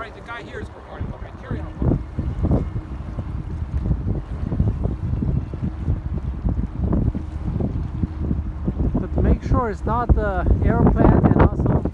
right, the guy here is recording. Okay, carry on. But make sure it's not the airplane, and also